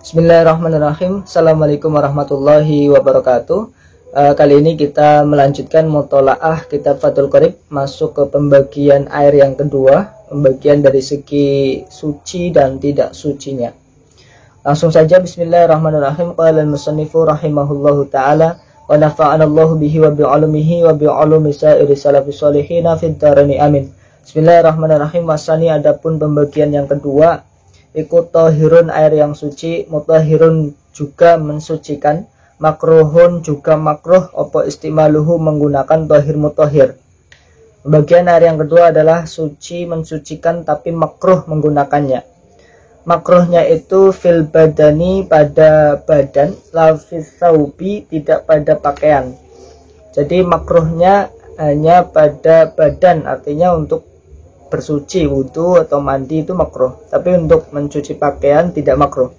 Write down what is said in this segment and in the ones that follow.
Bismillahirrahmanirrahim. Assalamualaikum warahmatullahi wabarakatuh. Kali ini kita melanjutkan mutolaah kitab Fathul Qorib, masuk ke pembagian air yang kedua, pembagian dari segi suci dan tidak sucinya. Langsung saja, bismillahirrahmanirrahim. Qala al-musannifu rahimahullahu ta'ala wa nafa'anallahu bihi wa bi'ulumihi wa bi'ulumi sa'iri salafis solihina fid dharani amin. Bismillahirrahmanirrahim. Wasani, adapun pembagian yang kedua, ikut tohirun air yang suci, mutahirun juga mensucikan, makruhun juga makruh, opo istimaluhu menggunakan tohir mutahir. Bagian air yang kedua adalah suci mensucikan tapi makruh menggunakannya. Makruhnya itu fil badani pada badan, lafis saubi tidak pada pakaian. Jadi makruhnya hanya pada badan, artinya untuk bersuci, wudhu atau mandi itu makruh, tapi untuk mencuci pakaian tidak makruh.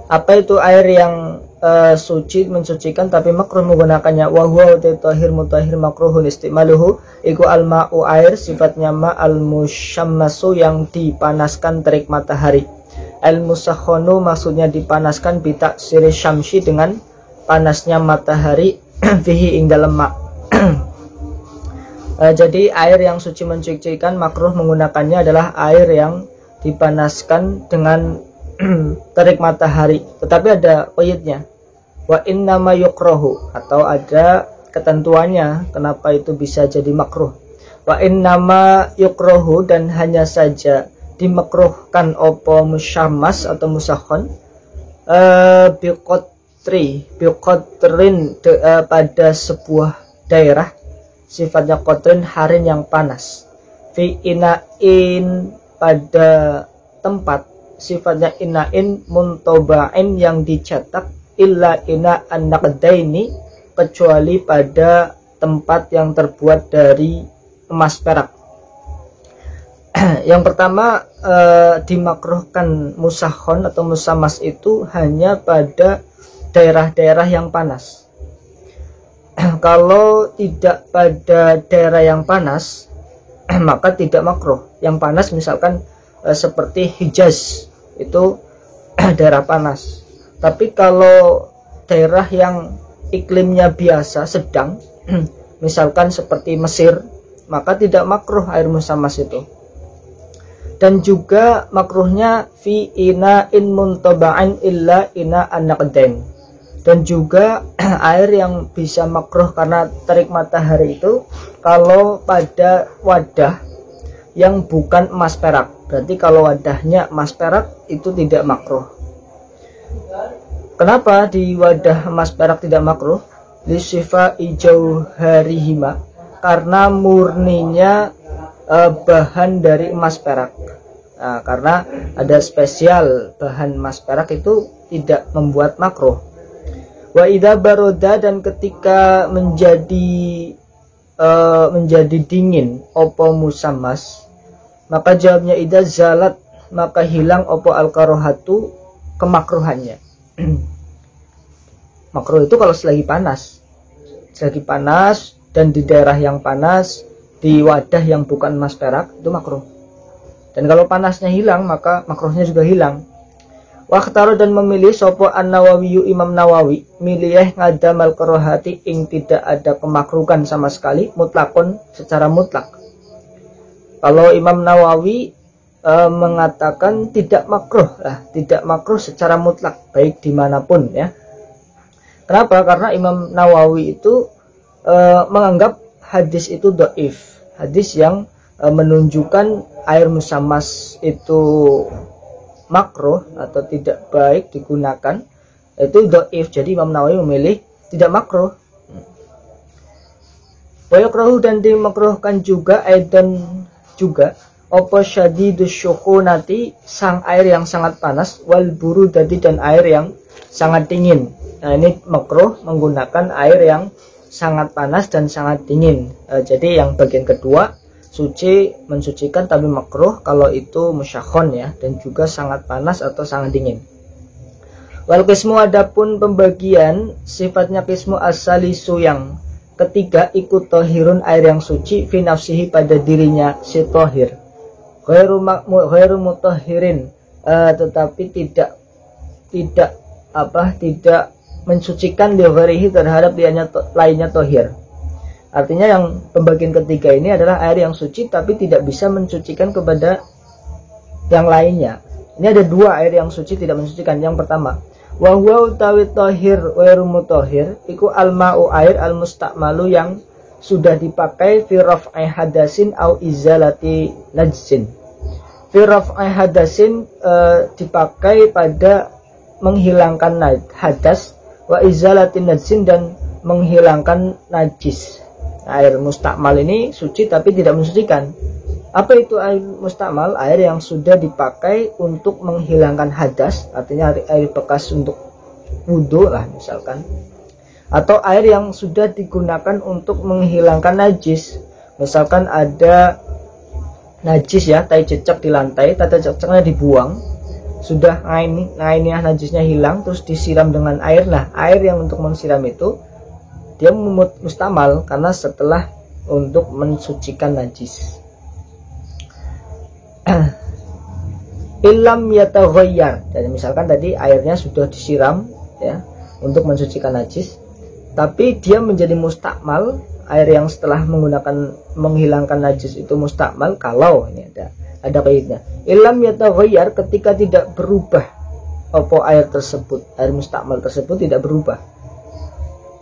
Apa itu air yang suci mensucikan tapi makruh menggunakannya? Wa huwa tahir mutahhir makruhun istimaluhu, iku al-ma'u air, sifatnya ma al-musyammasu yang dipanaskan terik matahari, al-musakhonu maksudnya dipanaskan bitak siri syamsi dengan panasnya matahari fihi ing dalam ma'. Jadi air yang suci mensucikan makruh menggunakannya adalah air yang dipanaskan dengan terik matahari, tetapi ada qaidnya, wa innama yukrahu, atau ada ketentuannya kenapa itu bisa jadi makruh. Wa innama yukrahu, dan hanya saja dimakruhkan opo musyammas atau musakhon biqotrin pada sebuah daerah, sifatnya qotrin harin yang panas, fi ina'in pada tempat, sifatnya ina'in muntoba'in yang dicetak, illa ina'an naqdaini kecuali pada tempat yang terbuat dari emas perak. Yang pertama, dimakruhkan musakhon atau musamas itu hanya pada daerah-daerah yang panas. Kalau tidak pada daerah yang panas maka tidak makruh. Yang panas misalkan seperti Hijaz, itu daerah panas. Tapi kalau daerah yang iklimnya biasa sedang misalkan seperti Mesir, maka tidak makruh air musamas itu. Dan juga makruhnya fi ina'in muntaba'in illa ina'an naqdain. Dan juga air yang bisa makruh karena terik matahari itu kalau pada wadah yang bukan emas perak. Berarti kalau wadahnya emas perak itu tidak makruh. Kenapa di wadah emas perak tidak makruh? Lisifa ijauharihima, karena murninya bahan dari emas perak. Nah, karena ada spesial bahan emas perak itu tidak membuat makruh. Wa idza baroda, dan ketika menjadi dingin opo musammas, maka jawabnya idza zalat, maka hilang opo al-karohatu kemakruhannya. Makruh itu kalau selagi panas dan di daerah yang panas, di wadah yang bukan emas perak, itu makruh. Dan kalau panasnya hilang maka makruhnya juga hilang. Wakhtaro, dan memilih sopo an-Nawawi, Imam Nawawi milih ngadamal karohati ing tidak ada kemakruhan sama sekali, mutlakon secara mutlak. Kalau Imam Nawawi mengatakan tidak makruh secara mutlak baik dimanapun ya. Kenapa? Karena Imam Nawawi itu menganggap hadis itu dhaif, hadis yang menunjukkan air musammas itu makruh atau tidak baik digunakan itu dhaif. Jadi Imam Nawawi memilih tidak makruh. Wa yakrahu, dan dimakruhkan juga aidan juga opo syadidus syukhunati, sang air yang sangat panas, wal burudati, dan air yang sangat dingin. Nah, ini makruh menggunakan air yang sangat panas dan sangat dingin. Jadi yang bagian kedua, suci mensucikan tapi makruh kalau itu musyakhon ya, dan juga sangat panas atau sangat dingin. Wal qismu, adapun pembagian sifatnya qismu as-salisu yang ketiga, ikut tohirun air yang suci fi nafsihi pada dirinya si tohir, ghairu mutahhirin tetapi tidak tidak mensucikan ligharihi terhadap lainnya tohir. Artinya yang pembagian ketiga ini adalah air yang suci tapi tidak bisa mensucikan kepada yang lainnya. Ini ada dua air yang suci tidak mensucikan. Yang pertama, wa huwa utawi tohir wairu mutahhir iku alma'u air almustakmalu yang sudah dipakai fi raf'i hadasin au izalati najsin. Fi raf'i hadasin dipakai pada menghilangkan hadas, wa izalati najsin dan menghilangkan najis. Air mustakmal ini suci tapi tidak mensucikan. Apa itu air mustakmal? Air yang sudah dipakai untuk menghilangkan hadas, artinya air bekas untuk wudhu lah misalkan, atau air yang sudah digunakan untuk menghilangkan najis. Misalkan ada najis ya, tai cecak di lantai, tata cecaknya dibuang, sudah ngainiah najisnya hilang, terus disiram dengan air. Nah, air yang untuk mensiram itu dia mustamal karena setelah untuk mensucikan najis. Ilam yataghayyar, jadi misalkan tadi airnya sudah disiram ya untuk mensucikan najis, tapi dia menjadi mustakmal, air yang setelah menghilangkan najis itu mustakmal kalau ini ada kaidnya. Ilam yataghayyar, ketika tidak berubah apa air tersebut, air mustakmal tersebut tidak berubah.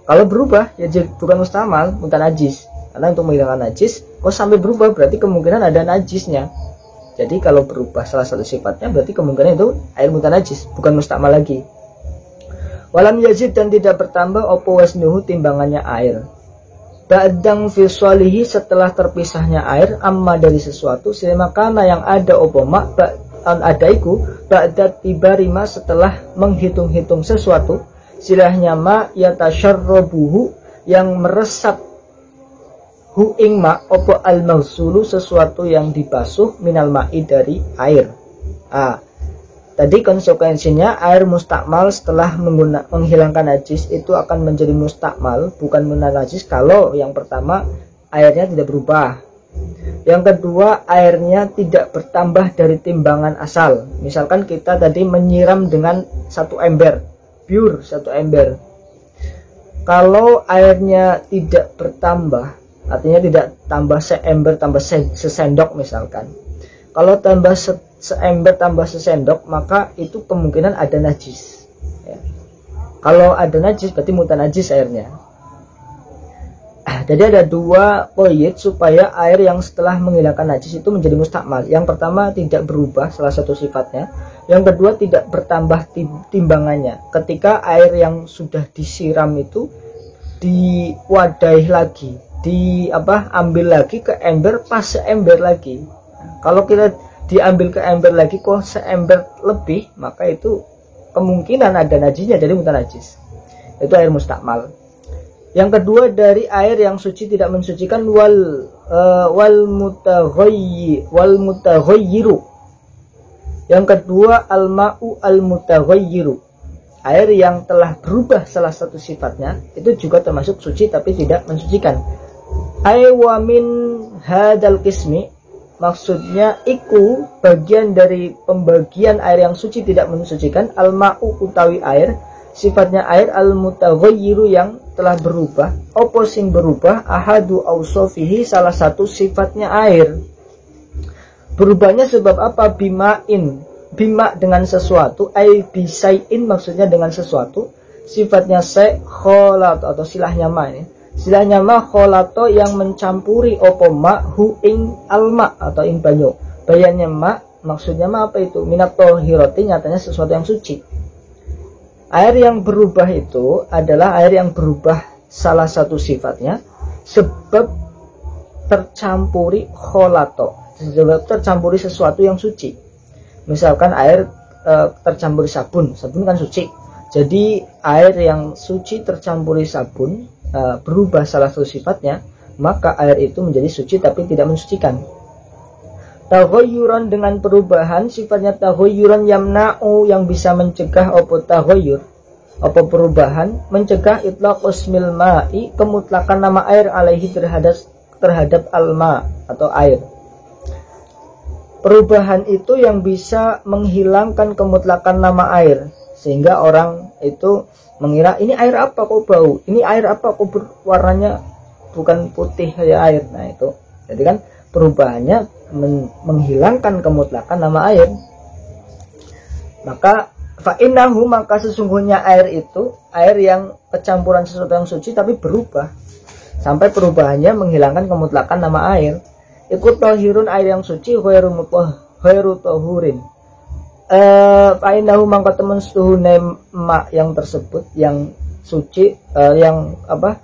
Kalau berubah ya bukan mustakmal, bukan najis. Karena untuk menghilangkan najis, kok sampai berubah berarti kemungkinan ada najisnya. Jadi kalau berubah salah satu sifatnya berarti kemungkinan itu air mutanajis, bukan mustakmal lagi. Walam yazid, dan tidak bertambah opo wasnuhu timbangannya air. Ba'dang fi shalihi, setelah terpisahnya air amma dari sesuatu, silamakana yang ada opo mak adaiku ba'dat tibarima, setelah menghitung-hitung sesuatu, silahnya ma yatasharrabuhu, yang meresap hu ing ma opo al maghsulu, sesuatu yang dibasuh minal ma'i dari air. Tadi konsekuensinya air mustakmal setelah menghilangkan najis itu akan menjadi mustakmal, bukan najis kalau yang pertama airnya tidak berubah. Yang kedua, airnya tidak bertambah dari timbangan asal. Misalkan kita tadi menyiram dengan satu ember, pure satu ember. Kalau airnya tidak bertambah, artinya tidak tambah seember tambah sesendok misalkan. Kalau tambah seember tambah sesendok, maka itu kemungkinan ada najis ya. Kalau ada najis berarti mutanajis airnya. Jadi ada dua qaid supaya air yang setelah menghilangkan najis itu menjadi mustakmal. Yang pertama, tidak berubah salah satu sifatnya. Yang kedua, tidak bertambah timbangannya. Ketika air yang sudah disiram itu diwadahi lagi, ambil lagi ke ember pas seember lagi. Kalau kita diambil ke ember lagi kok seember lebih, maka itu kemungkinan ada najisnya, jadi mutanajis. Itu air mustakmal. Yang kedua, dari air yang suci tidak mensucikan wal mutaghayyiru. Yang kedua, al ma'u al mutaghayyiru, air yang telah berubah salah satu sifatnya itu juga termasuk suci tapi tidak mensucikan. Wa min hadal qismi, maksudnya iku bagian dari pembagian air yang suci tidak mensucikan, al ma'u utawi air, sifatnya air, al mutaghayyiru yang telah berubah, opo sing berubah, ahadu ausofihi, salah satu sifatnya air. Berubahnya sebab apa? Bima dengan sesuatu, ai bisai'in maksudnya dengan sesuatu, sifatnya kholat atau silahnya ma ini. Silahnya ma kholato yang mencampuri opo ma hu ing alma atau ing banyu. Bayannya ma maksudnya ma apa itu? Minat tohiroti, nyatanya sesuatu yang suci. Air yang berubah itu adalah air yang berubah salah satu sifatnya sebab tercampuri kholato, sebab tercampuri sesuatu yang suci. Misalkan air tercampuri sabun kan suci. Jadi air yang suci tercampuri sabun berubah salah satu sifatnya, maka air itu menjadi suci tapi tidak mensucikan. Taghayyuran, dengan perubahan sifatnya taghayyuran yamna'u, yang bisa mencegah opo taghayyur, opo perubahan, mencegah itlaq usmil ma'i, kemutlakan nama air alaihi terhadap alma atau air. Perubahan itu yang bisa menghilangkan kemutlakan nama air. sehingga orang itu mengira ini air apa kok bau, ini air apa kok warnanya bukan putih ya air. Nah itu jadi kan perubahannya menghilangkan kemutlakan nama air. Maka fa'innahu, maka sesungguhnya air itu, air yang kecampuran sesuatu yang suci tapi berubah, sampai perubahannya menghilangkan kemutlakan nama air. Ikut tahirun, air yang suci, ghairu tahurin. Fa'innahu, maka temen setuhune ma yang tersebut, yang suci, yang apa,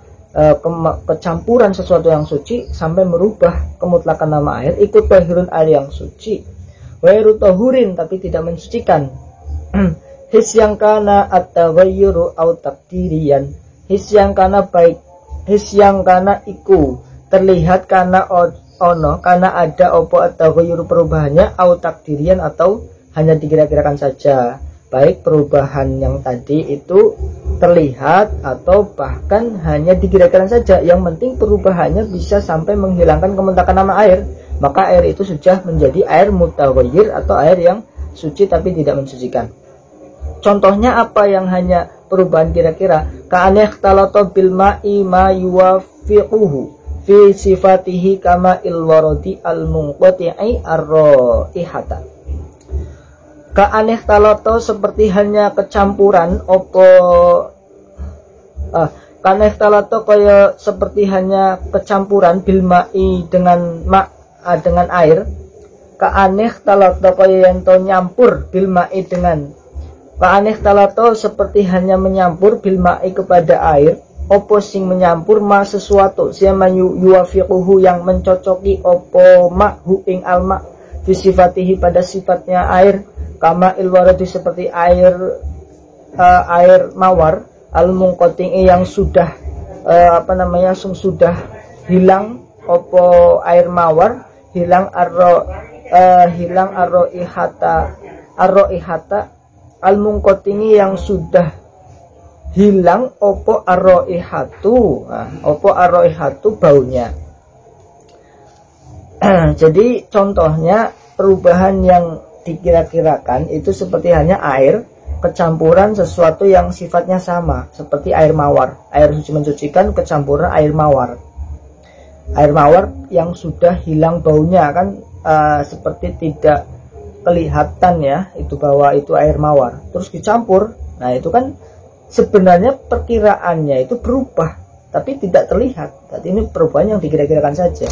kecampuran sesuatu yang suci sampai merubah kemutlakan nama air. Ikut tahirun, air yang suci, ghairu tahurin, tapi tidak mensucikan. His yang kana at-taghayyuru au takdirian. His yang kana baik, his yang kana iku terlihat karena ono, karena ada opo at-taghayyuru perubahannya, au takdirian atau hanya dikira-kirakan saja. Baik perubahan yang tadi itu terlihat atau bahkan hanya dikira-kirakan saja, yang penting perubahannya bisa sampai menghilangkan kemutakan nama air, maka air itu sudah menjadi air mutaghayyir atau air yang suci tapi tidak mensucikan. Contohnya apa yang hanya perubahan kira-kira? Ka'anekhtalato bil ma'i ma yuwafiquhu fi sifatihi kama ilwarodi al-munqati'i ar-raihata. Ka'anekhtalato, seperti hanya kecampuran opo ka'anekhtalato kaya seperti hanya kecampuran bil ma'i dengan dengan air. Ka'anekhtalato kaya yang to nyampur bil ma'i dengan Ka'anekhtalato, seperti hanya menyampur bil ma'i kepada air, opo sing menyampur ma sesuatu siapa yuwafiquhu yang mencocoki opo ma'hu ing alma fi sifatihi pada sifatnya air, kama ilwaradi seperti air mawar, al munqati yang sudah sudah hilang opo air mawar, hilang arroihata al-munqati yang sudah hilang opo arroihatu. Opo arroihatu baunya. Jadi contohnya perubahan yang dikira-kirakan itu seperti hanya air kecampuran sesuatu yang sifatnya sama, seperti air mawar, air suci mensucikan kecampuran air mawar. Air mawar yang sudah hilang baunya kan, seperti tidak kelihatan ya itu bahwa itu air mawar, terus dicampur. Nah itu kan sebenarnya perkiraannya itu berubah tapi tidak terlihat. Jadi ini perubahan yang dikira-kirakan saja.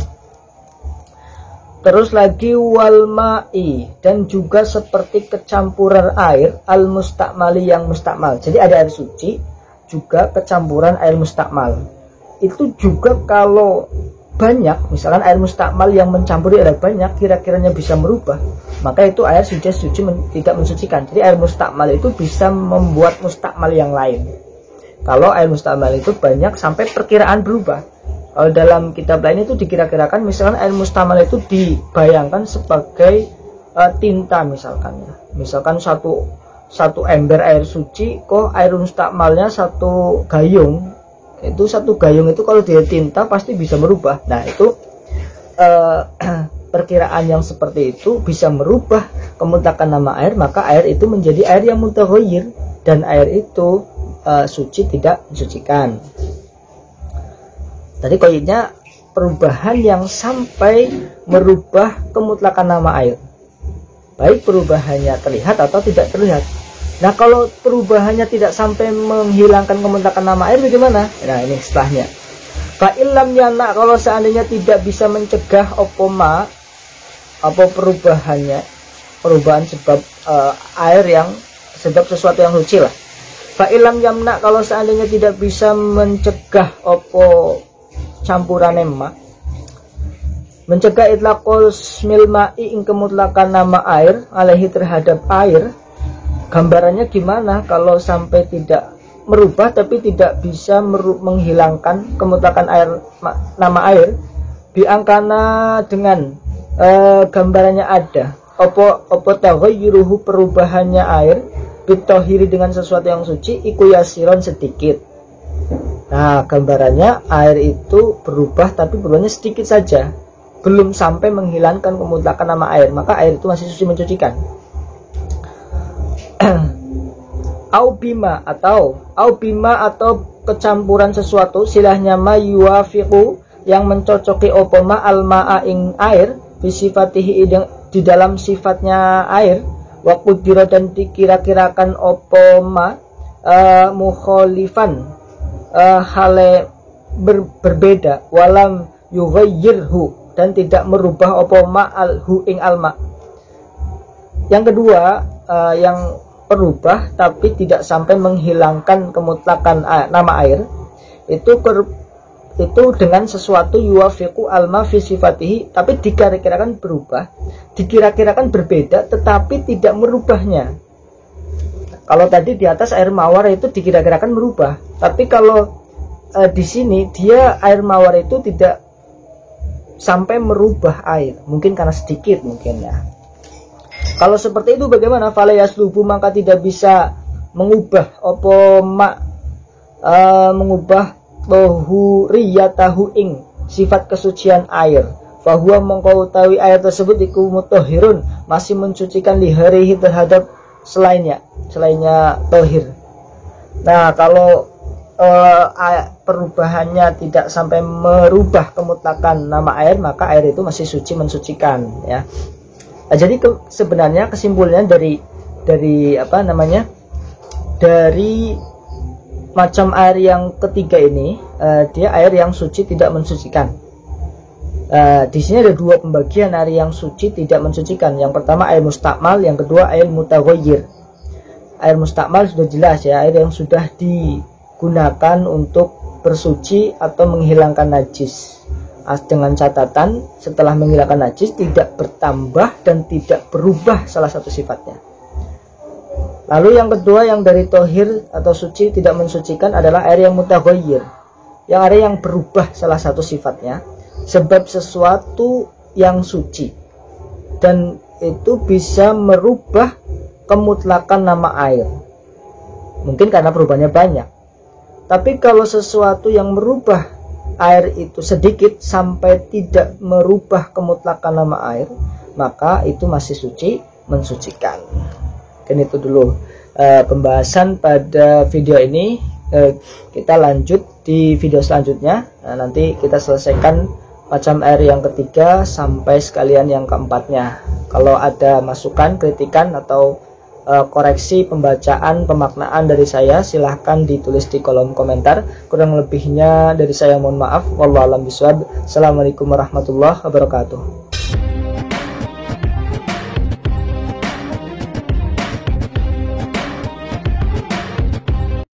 Terus lagi wal ma'i, dan juga seperti kecampuran air al mustakmali yang mustakmal. Jadi ada air suci juga kecampuran air mustakmal. Itu juga kalau banyak, misalkan air mustakmal yang mencampuri air banyak, kira-kiranya bisa merubah, maka itu air suci tidak mensucikan. Jadi air mustakmal itu bisa membuat mustakmal yang lain. Kalau air mustakmal itu banyak sampai perkiraan berubah. Kalau dalam kitab lain itu dikira-kirakan, misalkan air mustakmal itu dibayangkan sebagai tinta misalkan ya. Misalkan satu ember air suci, kok air mustakmalnya satu gayung. Itu satu gayung itu kalau dia tinta pasti bisa merubah. Nah itu perkiraan yang seperti itu bisa merubah kemutakan nama air, maka air itu menjadi air yang mutaghayyir, dan air itu suci tidak mensucikan. Tadi koinnya perubahan yang sampai merubah kemutlakan nama air, baik perubahannya terlihat atau tidak terlihat. Nah kalau perubahannya tidak sampai menghilangkan kemutakan nama air bagaimana? Nah ini setelahnya. Fa'ilam yana, kalau seandainya tidak bisa mencegah opoma apa perubahan sebab air yang sebab sesuatu yang suci lah. Fa'ilam yamna, kalau seandainya tidak bisa mencegah opo campuran emak, mencegah itlaqul smil ma'i ing kemutlakan nama air alaihi terhadap air. Gambarannya gimana kalau sampai tidak merubah tapi tidak bisa menghilangkan kemutlakan air nama air? Biangkana, dengan gambarannya ada opo taghayyuruhu perubahannya air bitohiri dengan sesuatu yang suci iku yasiron sedikit. Nah gambarannya air itu berubah tapi berubahnya sedikit saja, belum sampai menghilangkan kemutlakan nama air, maka air itu masih suci mensucikan. au bima atau kecampuran sesuatu silahnya ma yuwafiqu yang mencocoki opo ma alma'a ing air bisifatihi di dalam sifatnya air wa qudira dan dikira-kirakan opo ma mukhalifan hale berbeda walam yughayyirhu dan tidak merubah opo ma alhu ing alma. Yang kedua yang berubah tapi tidak sampai menghilangkan kemutlakan nama air itu dengan sesuatu yuwafiqu alma fi sifatihi, tapi dikira-kirakan berubah, dikira-kirakan berbeda tetapi tidak merubahnya. Kalau tadi di atas air mawar itu dikira-kirakan merubah, tapi kalau di sini dia air mawar itu tidak sampai merubah air, mungkin karena sedikit mungkin ya. Kalau seperti itu bagaimana? Fala yaslubu, maka tidak bisa mengubah mengubah tahuriyatahu ing sifat kesucian air. Fahuwa mongko utawi air tersebut iku mutahhirun, masih mensucikan liharihi terhadap selainnya tohir. Nah, kalau perubahannya tidak sampai merubah kemutlakan nama air, maka air itu masih suci, mensucikan ya. Nah, jadi sebenarnya kesimpulannya dari macam air yang ketiga ini, dia air yang suci tidak mensucikan. Di sini ada dua pembagian air yang suci tidak mensucikan. Yang pertama air mustakmal, yang kedua air mutaghayyir. Air mustakmal sudah jelas ya, air yang sudah digunakan untuk bersuci atau menghilangkan najis. Dengan catatan setelah menghilangkan najis tidak bertambah dan tidak berubah salah satu sifatnya. Lalu yang kedua yang dari tohir atau suci tidak mensucikan adalah air yang mutaghayyir, yang air yang berubah salah satu sifatnya sebab sesuatu yang suci, dan itu bisa merubah kemutlakan nama air, mungkin karena perubahannya banyak. Tapi kalau sesuatu yang merubah air itu sedikit sampai tidak merubah kemutlakan nama air, maka itu masih suci, mensucikan. Dan itu dulu pembahasan pada video ini. Kita lanjut di video selanjutnya. Nah, nanti kita selesaikan macam air yang ketiga sampai sekalian yang keempatnya. Kalau ada masukan, kritikan atau koreksi pembacaan, pemaknaan dari saya, silahkan ditulis di kolom komentar. Kurang lebihnya dari saya mohon maaf. Wallahu a'lam bishawab. Assalamualaikum warahmatullahi wabarakatuh.